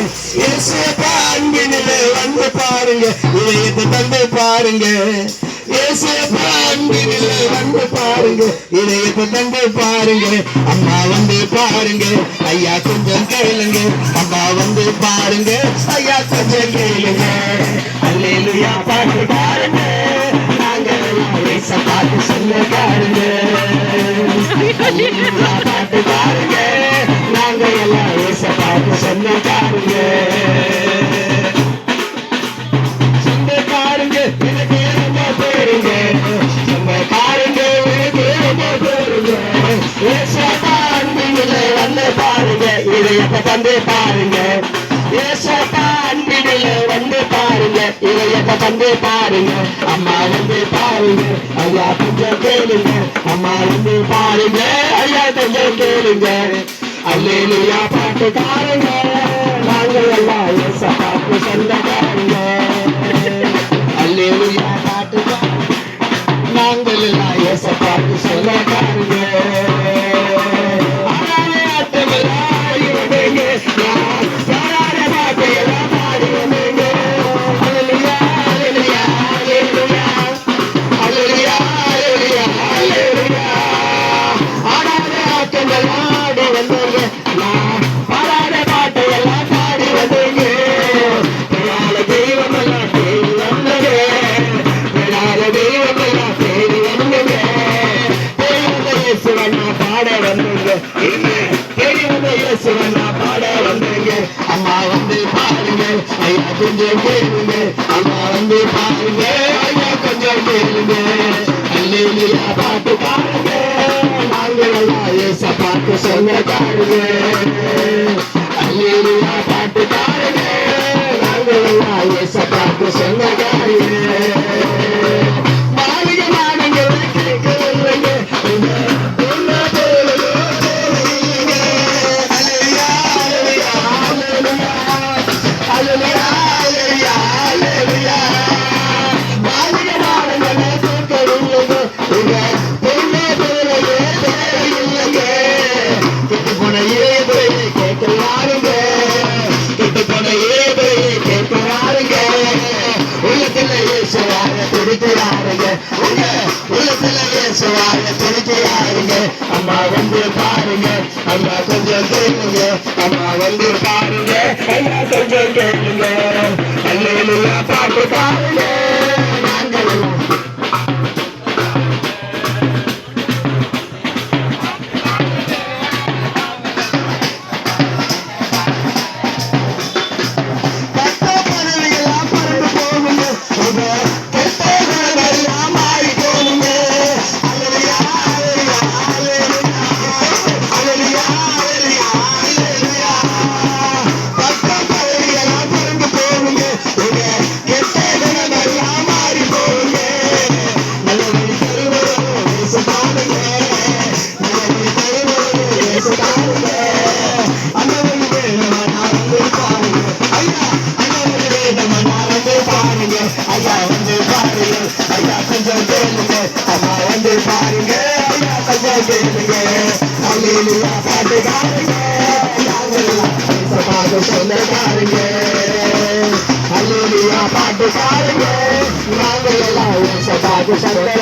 இயேசுப்பா அன்பினிலே வந்து பாருங்க, இதயத்தை தந்து பாருங்க. இயேசுப்பா அன்பினிலே வந்து பாருங்க, இதயத்தை தந்து பாருங்க. அம்மா வந்து பாருங்க, ஐயா கொஞ்சம் கேளுங்க. அம்மா வந்து பாருங்க, ஐயா கொஞ்சம் கேளுங்க. அல்லேலூயா பாட்டு பாருங்க, நாங்கள் இயேசு பாட்டு சொல்ல பாருங்க. அல்லேலூயா பாட்டு பாருங்க, நாங்கள் எல்லாம் இயேசு பாட்டு சொல்ல பாருங்க. சொந்த பாருங்க, எனக்கு ரொம்ப பேருங்க. சொந்த பாருங்க, எனக்கு ரொம்ப பேருங்க. இயேசுப்பா அன்பினிலே வந்து பாருங்க, இதயத்தை தந்து பாருங்க. இயேசுப்பா அன்பினிலே வந்து பாருங்க, இதயத்தை தந்து பாருங்க. அம்மா வந்து பாருங்க, ஐயா கொஞ்சம் கேளுங்க. அம்மா வந்து பாருங்க, ஐயா கொஞ்சம் கேளுங்க. அல்லேலூயா பாட்டு பாருங்க, நாங்கள் எல்லாம் இயேசு பாட்டு சொல்ல பாருங்க. அல்லேலூயா பாட்டு பாருங்க, நாங்கள் எல்லாம் இயேசு பாட்டு சொல்ல பாருங்க. அம்மா வந்து பாருங்க, ஐயா கொஞ்சம் கேளுங்க. அம்மா வந்து பாருங்க, ஐயா கொஞ்சம் கேளுங்க. அல்லேலூயா பாட்டு பாருங்க, நாங்கள் எல்லாம் இயேசு பாட்டு சொல்ல பாருங்க. அல்லேலூயா பாட்டு பாருங்க, நாங்கள் எல்லாம் இயேசு பாட்டு சொல்ல பாருங்க. அம்மா வந்து பாருங்க, அம்மா கொஞ்சம் கேளுங்க. அம்மா வந்து பாருங்க, ஐயா கொஞ்சம் கேளுங்க. அல்லேலூயா பாட்டு பாருங்க, நாங்கள் அல்லேலூயா பாட்டு பாருங்க, சொல்ல பாருங்க. அல்லேலூயா பாட்டு பாருங்க, நாங்கள் எல்லாம் பாட்டு சொல்ல